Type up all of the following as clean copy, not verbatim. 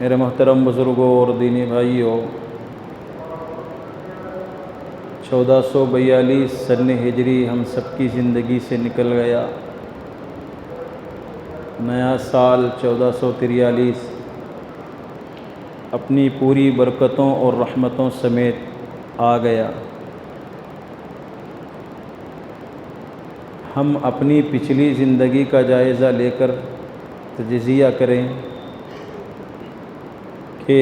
میرے محترم بزرگوں اور دینی بھائیوں، 1442 سن ہجری ہم سب کی زندگی سے نکل گیا۔ نیا سال 1443 اپنی پوری برکتوں اور رحمتوں سمیت آ گیا۔ ہم اپنی پچھلی زندگی کا جائزہ لے کر تجزیہ کریں کہ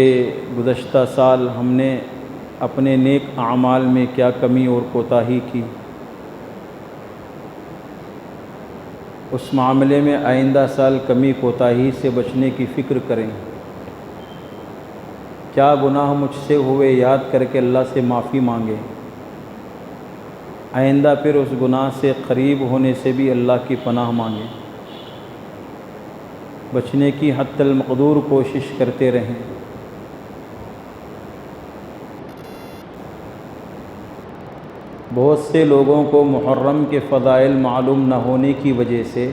گزشتہ سال ہم نے اپنے نیک اعمال میں کیا کمی اور کوتاہی کی۔ اس معاملے میں آئندہ سال کمی کوتاہی سے بچنے کی فکر کریں۔ کیا گناہ مجھ سے ہوئے یاد کر کے اللہ سے معافی مانگیں۔ آئندہ پھر اس گناہ سے قریب ہونے سے بھی اللہ کی پناہ مانگیں۔ بچنے کی حتی المقدور کوشش کرتے رہیں۔ بہت سے لوگوں کو محرم کے فضائل معلوم نہ ہونے کی وجہ سے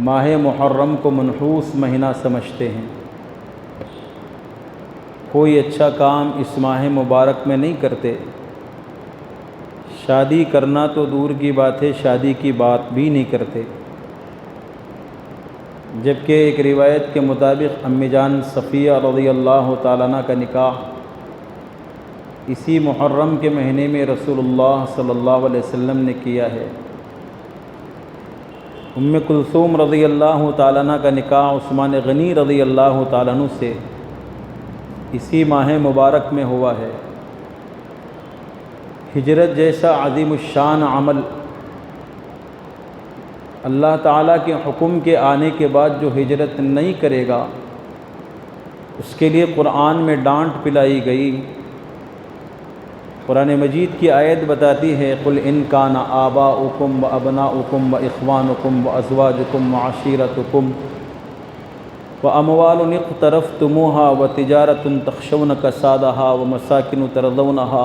ماہ محرم کو منحوس مہینہ سمجھتے ہیں۔ کوئی اچھا کام اس ماہ مبارک میں نہیں کرتے۔ شادی کرنا تو دور کی بات ہے، شادی کی بات بھی نہیں کرتے۔ جبکہ ایک روایت کے مطابق امی جان صفیہ رضی اللہ تعالیٰ عنہ کا نکاح اسی محرم کے مہینے میں رسول اللہ صلی اللہ علیہ وسلم نے کیا ہے۔ ام کلثوم رضی اللہ تعالیٰ عنہ کا نکاح عثمان غنی رضی اللہ تعالیٰ عنہ سے اسی ماہ مبارک میں ہوا ہے۔ ہجرت جیسا عظیم الشان عمل اللہ تعالیٰ کے حکم کے آنے کے بعد جو ہجرت نہیں کرے گا اس کے لیے قرآن میں ڈانٹ پلائی گئی۔ قرآن مجید کی آیت بتاتی ہے قُلْ إِنْ كَانَ آبَاؤُكُمْ وَأَبْنَاؤُكُمْ وَإِخْوَانُكُمْ وَأَزْوَاجُكُمْ وَعَشِيرَتُكُمْ وَأَمْوَالٌ اقْتَرَفْتُمُوهَا وَتِجَارَةٌ تَخْشَوْنَ كَسَادَهَا وَمَسَاكِنُ تَرْضَوْنَهَا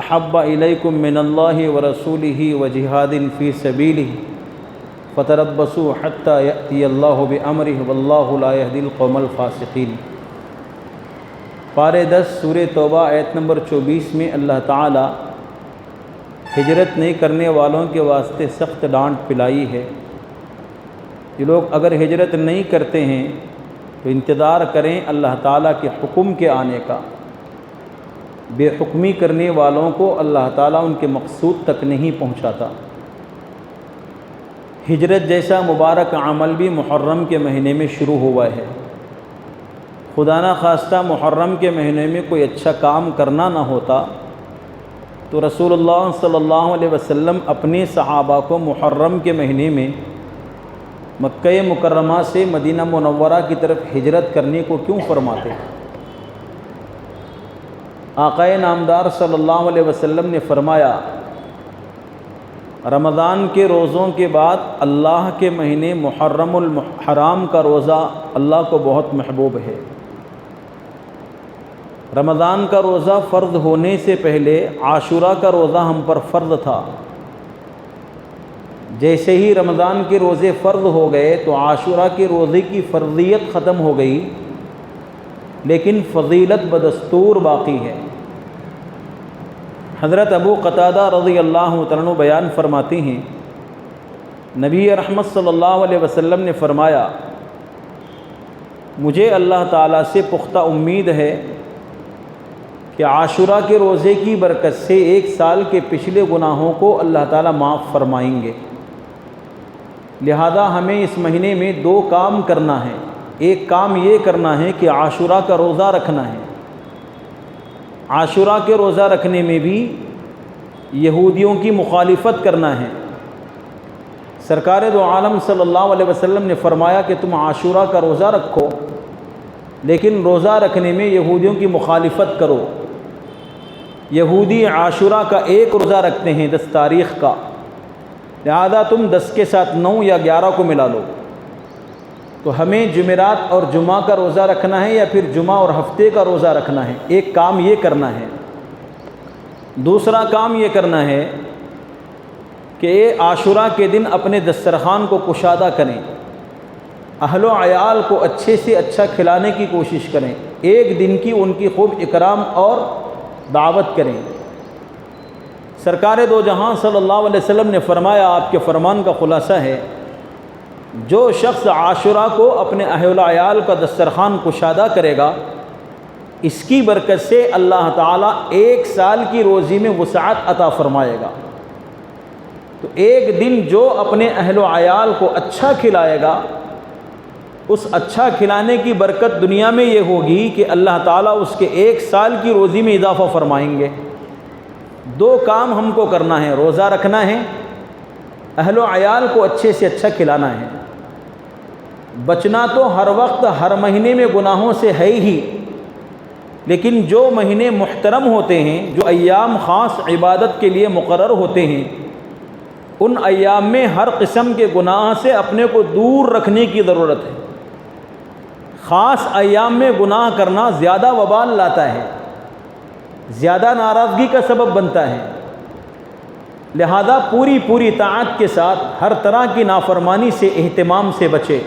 أَحَبَّ إِلَيْكُم مِّنَ اللَّهِ وَرَسُولِهِ وَجِهَادٍ فِي سَبِيلِهِ فَتَرَبَّصُوا حَتَّى يَأْتِيَ اللَّهُ بِأَمْرِهِ وَاللَّهُ لَا يَهْدِي الْقَوْمَ الْفَاسِقِينَ۔ پارے 10 سورہ توبہ آیت نمبر 24 میں اللہ تعالیٰ ہجرت نہیں کرنے والوں کے واسطے سخت ڈانٹ پلائی ہے۔ یہ لوگ اگر ہجرت نہیں کرتے ہیں تو انتظار کریں اللہ تعالیٰ کے حکم کے آنے کا۔ بے حکمی کرنے والوں کو اللہ تعالیٰ ان کے مقصود تک نہیں پہنچاتا۔ ہجرت جیسا مبارک عمل بھی محرم کے مہینے میں شروع ہوا ہے۔ خدا نہ خواستہ محرم کے مہینے میں کوئی اچھا کام کرنا نہ ہوتا تو رسول اللہ صلی اللہ علیہ وسلم اپنے صحابہ کو محرم کے مہینے میں مکہ مکرمہ سے مدینہ منورہ کی طرف ہجرت کرنے کو کیوں فرماتے؟ آقا نامدار صلی اللہ علیہ وسلم نے فرمایا رمضان کے روزوں کے بعد اللہ کے مہینے محرم الحرام کا روزہ اللہ کو بہت محبوب ہے۔ رمضان کا روزہ فرض ہونے سے پہلے عاشوراء کا روزہ ہم پر فرض تھا۔ جیسے ہی رمضان کے روزے فرض ہو گئے تو عاشوراء کے روزے کی فرضیت ختم ہو گئی، لیکن فضیلت بدستور باقی ہے۔ حضرت ابو قتادہ رضی اللہ تعالیٰ عنہ بیان فرماتے ہیں نبی رحمت صلی اللہ علیہ وسلم نے فرمایا مجھے اللہ تعالیٰ سے پختہ امید ہے کہ عاشوراء کے روزے کی برکت سے ایک سال کے پچھلے گناہوں کو اللہ تعالیٰ معاف فرمائیں گے۔ لہذا ہمیں اس مہینے میں 2 کام کرنا ہے۔ ایک کام یہ کرنا ہے کہ عاشوراء کا روزہ رکھنا ہے۔ عاشوراء کے روزہ رکھنے میں بھی یہودیوں کی مخالفت کرنا ہے۔ سرکار دو عالم صلی اللہ علیہ وسلم نے فرمایا کہ تم عاشوراء کا روزہ رکھو، لیکن روزہ رکھنے میں یہودیوں کی مخالفت کرو۔ یہودی عاشوراء کا ایک روزہ رکھتے ہیں 10 تاریخ کا، لہذا تم 10 کے ساتھ 9 یا 11 کو ملا لو۔ تو ہمیں جمعرات اور جمعہ کا روزہ رکھنا ہے یا پھر جمعہ اور ہفتے کا روزہ رکھنا ہے؟ ایک کام یہ کرنا ہے۔ دوسرا کام یہ کرنا ہے کہ عاشوراء کے دن اپنے دسترخوان کو کشادہ کریں۔ اہل و عیال کو اچھے سے اچھا کھلانے کی کوشش کریں، ایک دن کی ان کی خوب اکرام اور دعوت کریں۔ سرکار دو جہاں صلی اللہ علیہ وسلم نے فرمایا، آپ کے فرمان کا خلاصہ ہے، جو شخص عاشورہ کو اپنے اہل و عیال کا دسترخوان کشادہ کرے گا، اس کی برکت سے اللہ تعالیٰ 1 سال کی روزی میں وسعت عطا فرمائے گا۔ تو ایک دن جو اپنے اہل و عیال کو اچھا کھلائے گا، اس اچھا کھلانے کی برکت دنیا میں یہ ہوگی کہ اللہ تعالیٰ اس کے 1 سال کی روزی میں اضافہ فرمائیں گے۔ 2 کام ہم کو کرنا ہے، روزہ رکھنا ہے، اہل و عیال کو اچھے سے اچھا کھلانا ہے۔ بچنا تو ہر وقت ہر مہینے میں گناہوں سے ہے ہی، لیکن جو مہینے محترم ہوتے ہیں، جو ایام خاص عبادت کے لیے مقرر ہوتے ہیں، ان ایام میں ہر قسم کے گناہ سے اپنے کو دور رکھنے کی ضرورت ہے۔ خاص ایام میں گناہ کرنا زیادہ وبال لاتا ہے، زیادہ ناراضگی کا سبب بنتا ہے، لہذا پوری طاعت کے ساتھ ہر طرح کی نافرمانی سے اہتمام سے بچے۔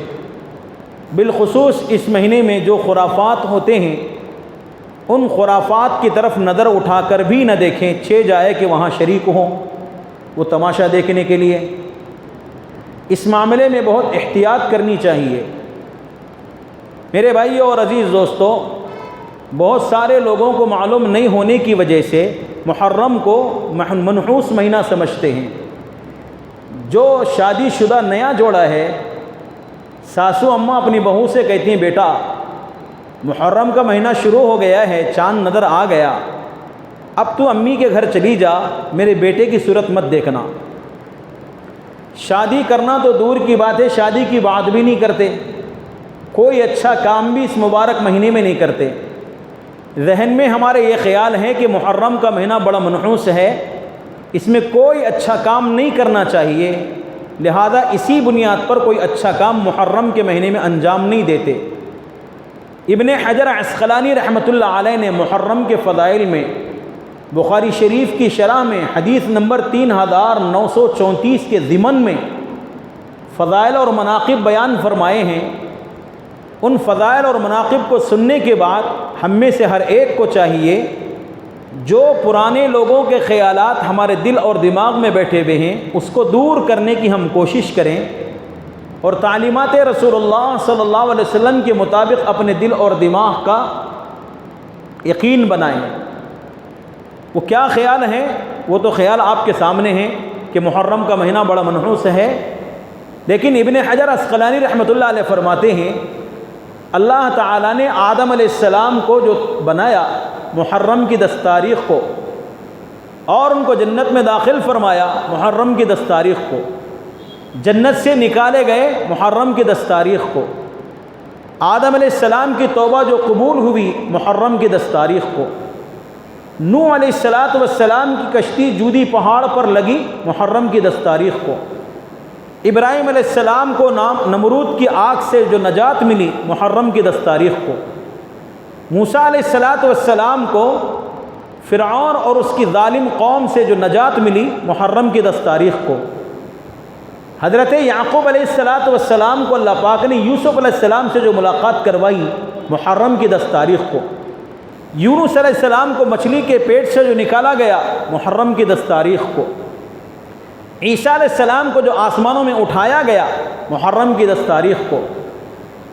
بالخصوص اس مہینے میں جو خرافات ہوتے ہیں، ان خرافات کی طرف نظر اٹھا کر بھی نہ دیکھیں، چھ جائے کہ وہاں شریک ہوں وہ تماشا دیکھنے کے لیے۔ اس معاملے میں بہت احتیاط کرنی چاہیے۔ میرے بھائیوں اور عزیز دوستو، بہت سارے لوگوں کو معلوم نہیں ہونے کی وجہ سے محرم کو منحوس مہینہ سمجھتے ہیں۔ جو شادی شدہ نیا جوڑا ہے، ساسو اماں اپنی بہو سے کہتی ہیں، بیٹا محرم کا مہینہ شروع ہو گیا ہے، چاند نظر آ گیا، اب تو امی کے گھر چلی جا، میرے بیٹے کی صورت مت دیکھنا۔ شادی کرنا تو دور کی بات ہے، شادی کی بات بھی نہیں کرتے، کوئی اچھا کام بھی اس مبارک مہینے میں نہیں کرتے۔ ذہن میں ہمارے یہ خیال ہے کہ محرم کا مہینہ بڑا منحوس ہے، اس میں کوئی اچھا کام نہیں کرنا چاہیے، لہذا اسی بنیاد پر کوئی اچھا کام محرم کے مہینے میں انجام نہیں دیتے۔ ابن حجر عسقلانی رحمۃ اللہ علیہ نے محرم کے فضائل میں بخاری شریف کی شرح میں حدیث نمبر 3934 کے ضمن میں فضائل اور مناقب بیان فرمائے ہیں۔ ان فضائل اور مناقب کو سننے کے بعد ہم میں سے ہر ایک کو چاہیے، جو پرانے لوگوں کے خیالات ہمارے دل اور دماغ میں بیٹھے ہوئے ہیں، اس کو دور کرنے کی ہم کوشش کریں اور تعلیمات رسول اللہ صلی اللہ علیہ وسلم کے مطابق اپنے دل اور دماغ کا یقین بنائیں۔ وہ کیا خیال ہے؟ وہ تو خیال آپ کے سامنے ہیں کہ محرم کا مہینہ بڑا منحوس ہے، لیکن ابن حجر عسقلانی رحمۃ اللہ علیہ فرماتے ہیں، اللہ تعالیٰ نے آدم علیہ السلام کو جو بنایا محرم کی 10 تاریخ کو، اور ان کو جنت میں داخل فرمایا محرم کی 10 تاریخ کو، جنت سے نکالے گئے محرم کی 10 تاریخ کو، آدم علیہ السلام کی توبہ جو قبول ہوئی محرم کی 10 تاریخ کو، نوح علیہ السلام کی کشتی جودی پہاڑ پر لگی محرم کی 10 تاریخ کو، ابراہیم علیہ السلام کو نمرود کی آگ سے جو نجات ملی محرم کی 10 تاریخ کو، موسیٰ علیہ السلام کو فرعون اور اس کی ظالم قوم سے جو نجات ملی محرم کی 10 تاریخ کو، حضرت یعقوب علیہ السلام کو اللہ پاک نے یوسف علیہ السلام سے جو ملاقات کروائی محرم کی 10 تاریخ کو، یونس علیہ السلام کو مچھلی کے پیٹ سے جو نکالا گیا محرم کی 10 تاریخ کو، عیسیٰ علیہ السلام کو جو آسمانوں میں اٹھایا گیا محرم کی 10 تاریخ کو۔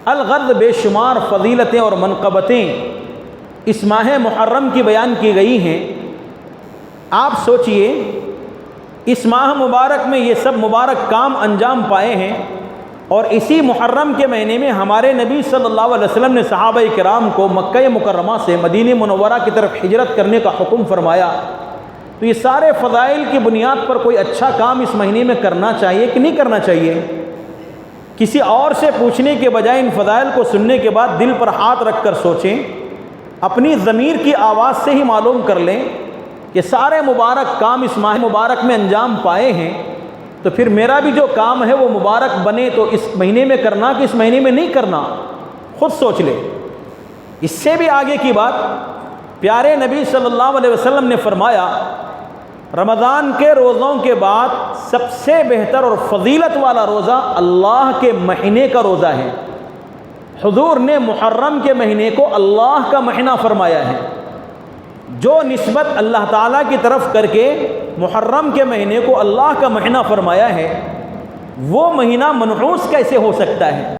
الغرض بے شمار فضیلتیں اور منقبتیں اس ماہ محرم کی بیان کی گئی ہیں۔ آپ سوچئے اس ماہ مبارک میں یہ سب مبارک کام انجام پائے ہیں، اور اسی محرم کے مہینے میں ہمارے نبی صلی اللہ علیہ وسلم نے صحابہ کرام کو مکہ مکرمہ سے مدینہ منورہ کی طرف ہجرت کرنے کا حکم فرمایا۔ تو یہ سارے فضائل کی بنیاد پر کوئی اچھا کام اس مہینے میں کرنا چاہیے کہ نہیں کرنا چاہیے؟ کسی اور سے پوچھنے کے بجائے ان فضائل کو سننے کے بعد دل پر ہاتھ رکھ کر سوچیں، اپنی ضمیر کی آواز سے ہی معلوم کر لیں کہ سارے مبارک کام اس ماہ مبارک میں انجام پائے ہیں، تو پھر میرا بھی جو کام ہے وہ مبارک بنے تو اس مہینے میں کرنا کہ اس مہینے میں نہیں کرنا، خود سوچ لے۔ اس سے بھی آگے کی بات، پیارے نبی صلی اللہ علیہ وسلم نے فرمایا، رمضان کے روزوں کے بعد سب سے بہتر اور فضیلت والا روزہ اللہ کے مہینے کا روزہ ہے۔ حضور نے محرم کے مہینے کو اللہ کا مہینہ فرمایا ہے. جو نسبت اللہ تعالیٰ کی طرف کر کے محرم کے مہینے کو اللہ کا مہینہ فرمایا ہے، وہ مہینہ منحوس کیسے ہو سکتا ہے؟